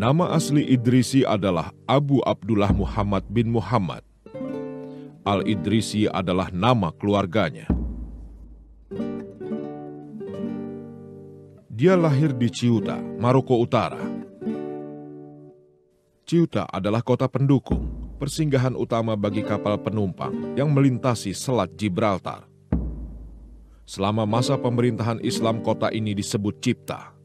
Nama asli Idrisi adalah Abu Abdullah Muhammad bin Muhammad. Al-Idrisi adalah nama keluarganya. Dia lahir di Ceuta, Maroko Utara. Ceuta adalah kota pendukung, persinggahan utama bagi kapal penumpang yang melintasi Selat Gibraltar. Selama masa pemerintahan Islam, kota ini disebut Cipta.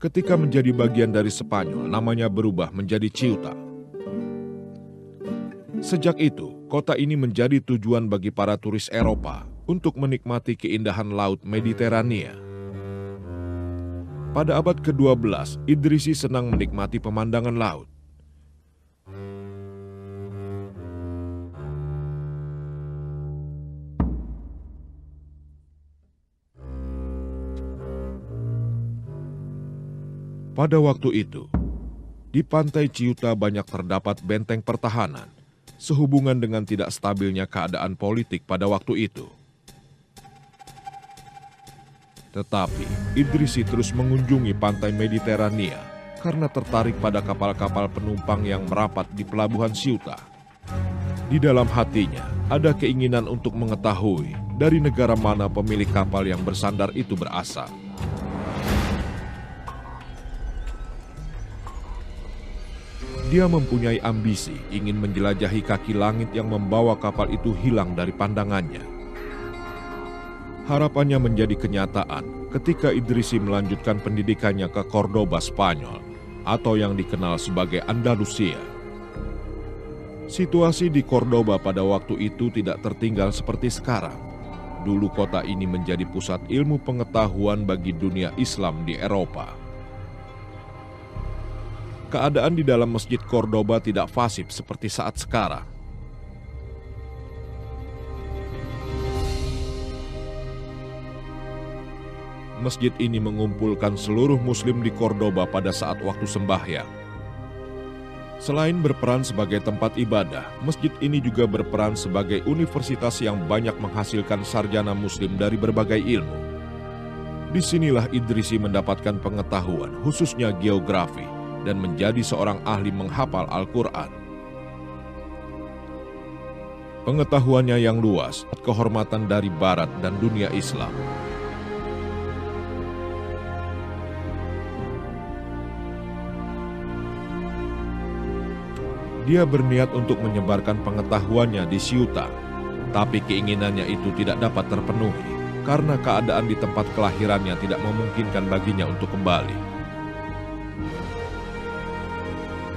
Ketika menjadi bagian dari Spanyol, namanya berubah menjadi Ceuta. Sejak itu, kota ini menjadi tujuan bagi para turis Eropa untuk menikmati keindahan Laut Mediterania. Pada abad ke-12, Idrisi senang menikmati pemandangan laut. Pada waktu itu, di pantai Ceuta banyak terdapat benteng pertahanan, sehubungan dengan tidak stabilnya keadaan politik pada waktu itu. Tetapi, Idrisi terus mengunjungi pantai Mediterania karena tertarik pada kapal-kapal penumpang yang merapat di pelabuhan Ceuta. Di dalam hatinya, ada keinginan untuk mengetahui dari negara mana pemilik kapal yang bersandar itu berasal. Dia mempunyai ambisi ingin menjelajahi kaki langit yang membawa kapal itu hilang dari pandangannya. Harapannya menjadi kenyataan ketika Idrisi melanjutkan pendidikannya ke Cordoba, Spanyol, atau yang dikenal sebagai Andalusia. Situasi di Cordoba pada waktu itu tidak tertinggal seperti sekarang. Dulu kota ini menjadi pusat ilmu pengetahuan bagi dunia Islam di Eropa. Keadaan di dalam Masjid Cordoba tidak fasih seperti saat sekarang. Masjid ini mengumpulkan seluruh Muslim di Cordoba pada saat waktu sembahyang. Selain berperan sebagai tempat ibadah, masjid ini juga berperan sebagai universitas yang banyak menghasilkan sarjana Muslim dari berbagai ilmu. Disinilah Idrisi mendapatkan pengetahuan, khususnya geografi, dan menjadi seorang ahli menghafal Al-Quran. Pengetahuannya yang luas, kehormatan dari Barat dan dunia Islam. Dia berniat untuk menyebarkan pengetahuannya di Ceuta, tapi keinginannya itu tidak dapat terpenuhi karena keadaan di tempat kelahirannya tidak memungkinkan baginya untuk kembali.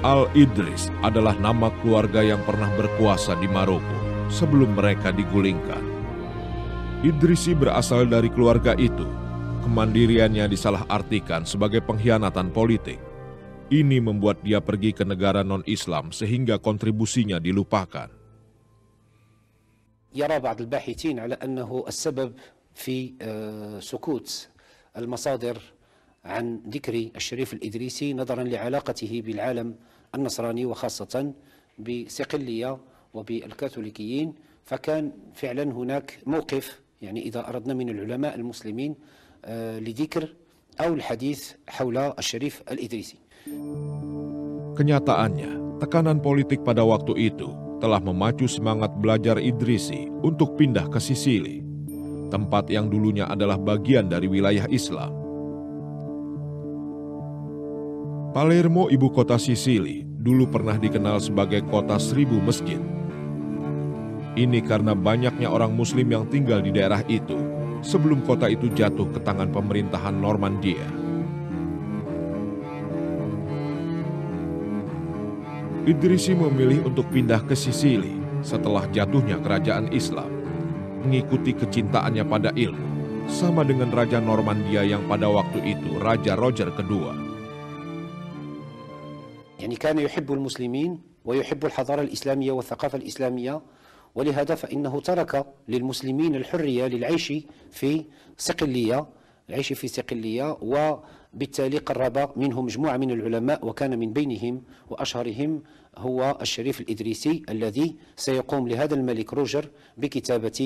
Al-Idris adalah nama keluarga yang pernah berkuasa di Maroko sebelum mereka digulingkan. Idrisi berasal dari keluarga itu. Kemandiriannya disalahartikan sebagai pengkhianatan politik. Ini membuat dia pergi ke negara non-Islam sehingga kontribusinya dilupakan. يرى بعض الباحثين على أنه السبب في سكوت المصادر عن ذكر الشريف الإدريسي نظرا لعلاقته بالعالم النصراني وخاصة بصقلية وبالكاثوليكيين، فكان فعلا هناك موقف يعني إذا أردنا من العلماء المسلمين لذكر أو الحديث حول الشريف الإدريسي. Kenyataannya, tekanan politik pada waktu itu telah memacu semangat belajar Idrisi untuk pindah ke Sisili, tempat yang dulunya adalah bagian dari wilayah Islam. Palermo, ibu kota Sisili, dulu pernah dikenal sebagai kota 1000 masjid. Ini karena banyaknya orang Muslim yang tinggal di daerah itu sebelum kota itu jatuh ke tangan pemerintahan Normandia. Idrisi memilih untuk pindah ke Sisili setelah jatuhnya kerajaan Islam, mengikuti kecintaannya pada ilmu, sama dengan Raja Normandia yang pada waktu itu Raja Roger II. يعني كان يحب المسلمين ويحب الحضارة الإسلامية والثقافة الإسلامية، ولهذا فإنه ترك للمسلمين الحرية للعيش في صقلية، وبالتالي قرب منه مجموعة من العلماء، وكان من بينهم وأشهرهم هو الشريف الإدريسي الذي سيقوم لهذا الملك روجر بكتابة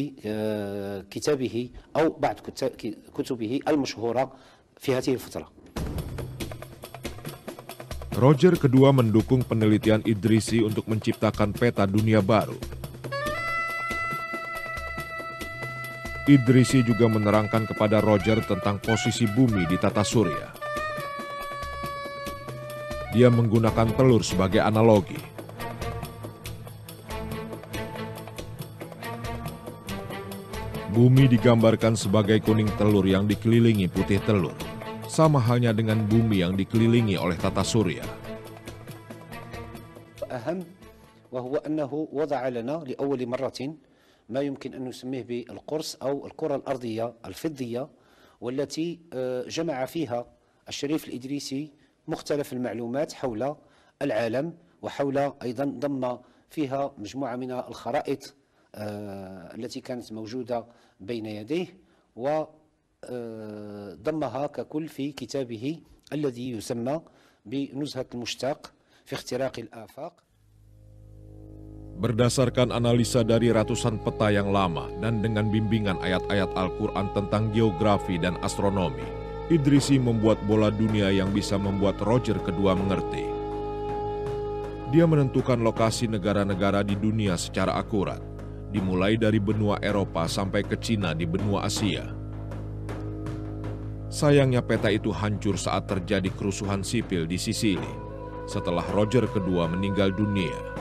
كتابه أو بعض كتبه المشهورة في هذه الفترة. Roger kedua mendukung penelitian Idrisi untuk menciptakan peta dunia baru. Idrisi juga menerangkan kepada Roger tentang posisi bumi di tata surya. Dia menggunakan telur sebagai analogi. Bumi digambarkan sebagai kuning telur yang dikelilingi putih telur, sama halnya dengan bumi yang dikelilingi oleh tata surya. أهم وهو أنه وضع لنا لأول مرة ما يمكن أن نسميه بالقرص أو الكرة الأرضية الفضية، والتي جمع فيها الشريف الإدريسي مختلف المعلومات حول العالم، وحول أيضا ضم فيها مجموعة من الخرائط التي كانت موجودة بين يديه، وضمها ككل في كتابه الذي يسمى بنزهة المشتاق في اختراق الآفاق. Berdasarkan analisa dari ratusan peta yang lama dan dengan bimbingan ayat-ayat Al-Quran tentang geografi dan astronomi, Idrisi membuat bola dunia yang bisa membuat Roger kedua mengerti. Dia menentukan lokasi negara-negara di dunia secara akurat, dimulai dari benua Eropa sampai ke Cina di benua Asia. Sayangnya peta itu hancur saat terjadi kerusuhan sipil di Sisili setelah Roger kedua meninggal dunia.